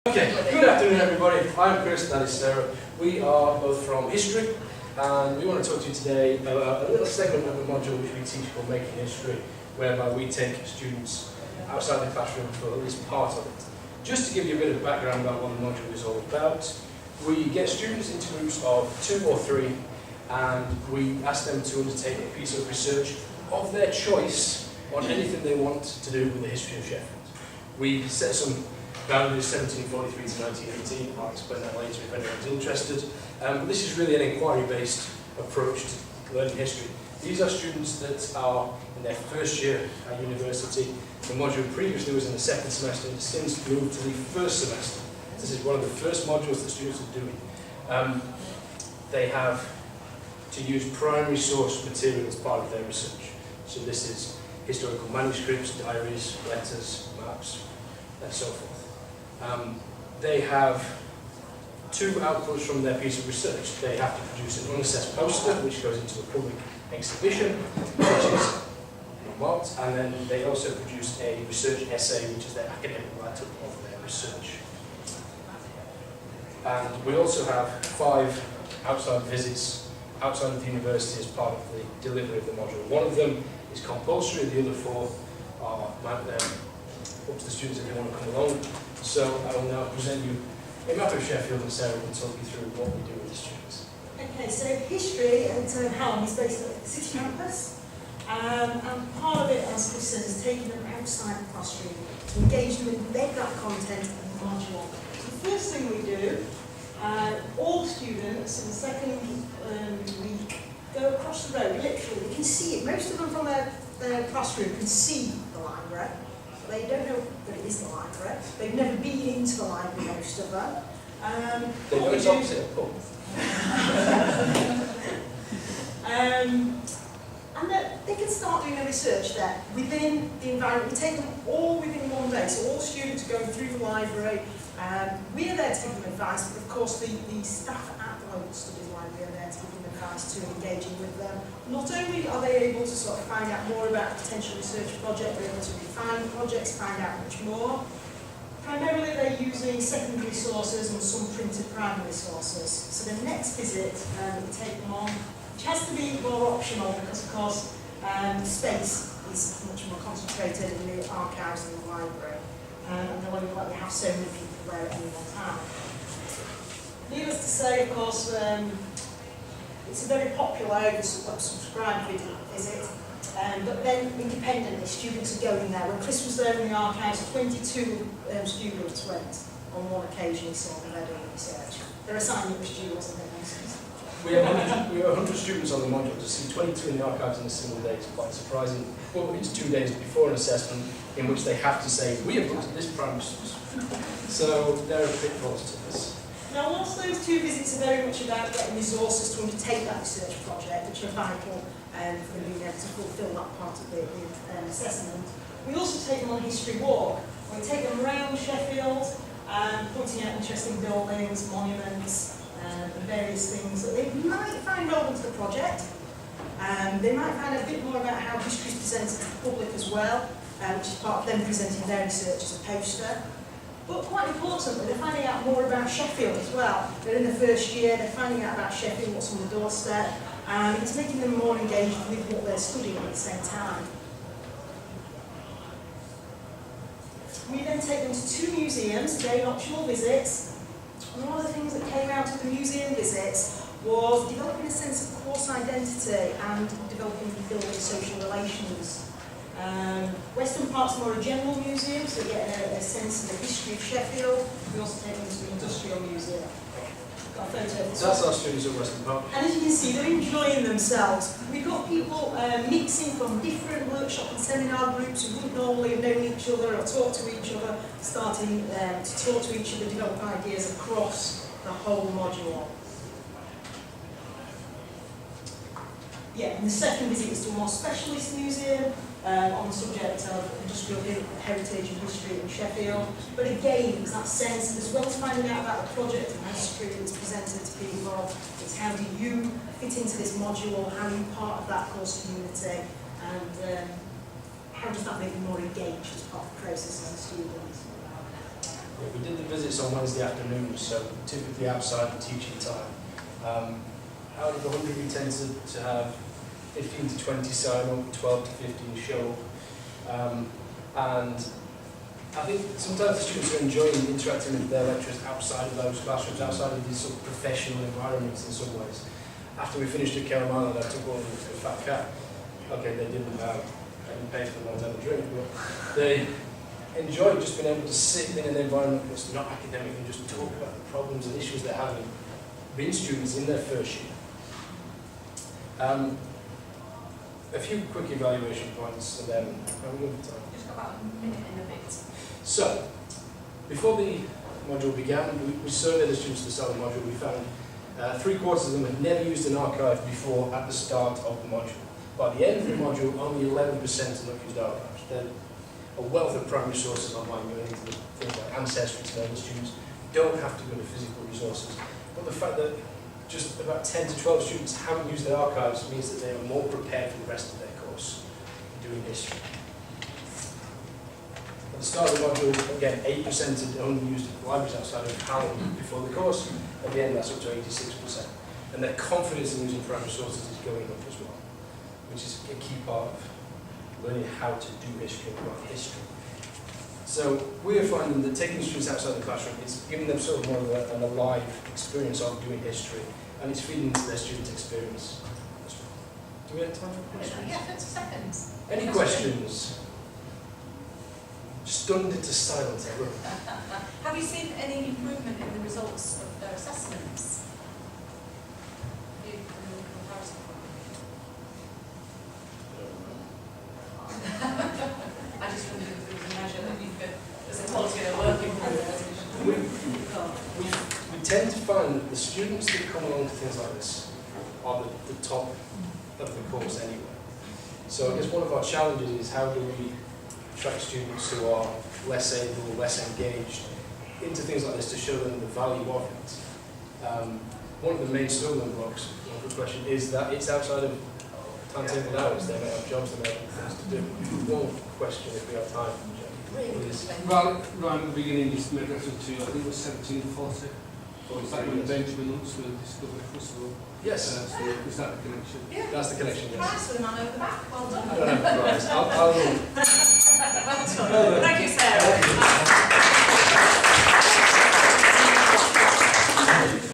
Okay, good afternoon everybody. I'm Chris, that is Sarah. We are both from history and we want to talk to you today about a little segment of a module which we teach called Making History, whereby we take students outside the classroom for at least part of it. Just to give you a bit of background about what the module is all about, we get students into groups of 2 or 3 and we ask them to undertake a piece of research of their choice on anything they want to do with the history of Sheffield. We set some boundaries 1743 to 1918, I'll explain that later if anyone's interested. But this is really an inquiry-based approach to learning history. These are students that are in their first year at university. The module previously was in the second semester and has since moved to the first semester. This is one of the first modules that students are doing. They have to use primary source material as part of their research. So this is historical manuscripts, diaries, letters, maps, and so forth. They have 2 outputs from their piece of research. They have to produce an unassessed poster, which goes into a public exhibition, which is marked, and then they also produce a research essay, which is their academic write-up of their research. And we also have 5 outside visits outside of the university as part of the delivery of the module. One of them is compulsory, the other 4 are up to the students if they want to come along. So I will now present you a map of Sheffield and Sarah will talk you through what we do with the students. Okay, so history at Holland is based at the city campus, and part of it, as Chris says, is taking them outside the classroom to engage them and embed that content in the module. So the first thing we do, all students in the second week go across the road, literally, they can see it. Most of them from their classroom can see the library. They don't know that it is the library. They've never been into the library, most of them. They know it's opposite a pub. And they can start doing their research there within the environment. We take them all within one day, so all students go through the library. We are there to give them advice, but of course the staff at the local studies library are there to give them advice to engaging with them. Not only are they able to sort of find out more about a potential research project, they're able to refine projects, find out much more. Primarily they're using secondary sources and some printed primary sources. So the next visit we take them on, which has to be more optional because of course space is much more concentrated in the archives and the library. And they'll only let you have so many people there at any one time. Needless to say, of course, it's a very popular subscribed visit, but then independently students are going there. When Chris was there in the archives, 22 students went on one occasion, saw them there doing research. They're assigning the students and things. We have 100 students on the module. To see 22 in the archives in a single day is quite surprising. Well, it's 2 days before an assessment in which they have to say, we have looked at this primary source. So there are pitfalls to this. Now, whilst those 2 visits are very much about getting resources to undertake that research project, which are vital for them being able to fulfil that part of the assessment, we also take them on a history walk. We take them around Sheffield, pointing out interesting buildings, monuments, and various things that they might find relevant to the project. They might find a bit more about how history is presented to the public as well, which is part of them presenting their research as a poster. But quite importantly, they're finding out more about Sheffield as well. They're in the first year, they're finding out about Sheffield, what's on the doorstep, and it's making them more engaged with what they're studying at the same time. We then take them to 2 museums, again optional visits. And one of the things that came out of the museum visits was developing a sense of course identity and developing and building social relations. Western Park's more a general museum, so they get a sense of the history of Sheffield. We also take them to the Industrial Museum. Got a photo of this. That's our students at Western Park. And as you can see, they're enjoying themselves. We've got people mixing from different workshop and seminar groups who wouldn't normally have known each other or talk to each other, starting to talk to each other, develop ideas across the whole module. Yeah, and the second visit is to a more specialist museum on the subject of industrial heritage and history in Sheffield. But again, it's that sense, as well as finding out about the project and how history is presented to people, it's how do you fit into this module, how are you part of that course community, and how does that make you more engaged as part of the process as a student. Yeah, we did the visits on Wednesday afternoons, so typically outside the teaching time. Out of the 100, we tend to have 15 to 20 sign up, 12 to 15 show up. And I think sometimes the students are enjoying interacting with their lecturers outside of those classrooms, outside of these sort of professional environments in some ways. After we finished at Kelham Island, I took all of them to a Fat Cat. Okay, they didn't pay for them to have a drink, but they enjoyed just being able to sit in an environment that's not academic and just talk about the problems and issues they're having, being students in their first year. A few quick evaluation points, and then how we have time. Just got about a minute and a bit. So, before the module began, we surveyed the students at the start of the module. We found 3/4 of them had never used an archive before at the start of the module. By the end of the module, only 11% had not used archives. They're a wealth of primary sources online going into the things like Ancestry to know the students don't have to go to physical resources. But the fact that just about 10 to 12 students haven't used their archives means that they are more prepared for the rest of their course doing history. At the start of the module, again, 8% had only used libraries outside of Holland before the course. At the end, that's up to 86%. And their confidence in using primary sources is going up as well, which is a key part of learning how to do history and write history. So we are finding that taking students outside the classroom is giving them sort of more of an alive experience of doing history, and it's feeding into their student experience as well. Do we have time for questions? Yeah, 30 seconds. Any questions? Stunned into silence, everyone. Have you seen any improvement in the results of their assessments? In comparison? I just wondered if there was a measure that you could, as a quality of their work improvement. We tend to find that the students that come along to things like this are the top of the course anyway. So I guess one of our challenges is how do we attract students who are less able, less engaged into things like this to show them the value of it. One of the main stumbling blocks, one good question, is that it's outside of timetable hours. They may have jobs, they may have things to do. One question, if we have time, please. Right at the beginning, you made reference to, I think it was 1740. Or is that when Benjamin Hunts were discovered, first of all? Yes. So is that the connection? Yeah. That's the connection, yes. Prize for the man over the back. Well done. I don't have a prize. I'll Well done. Thank you, Sarah.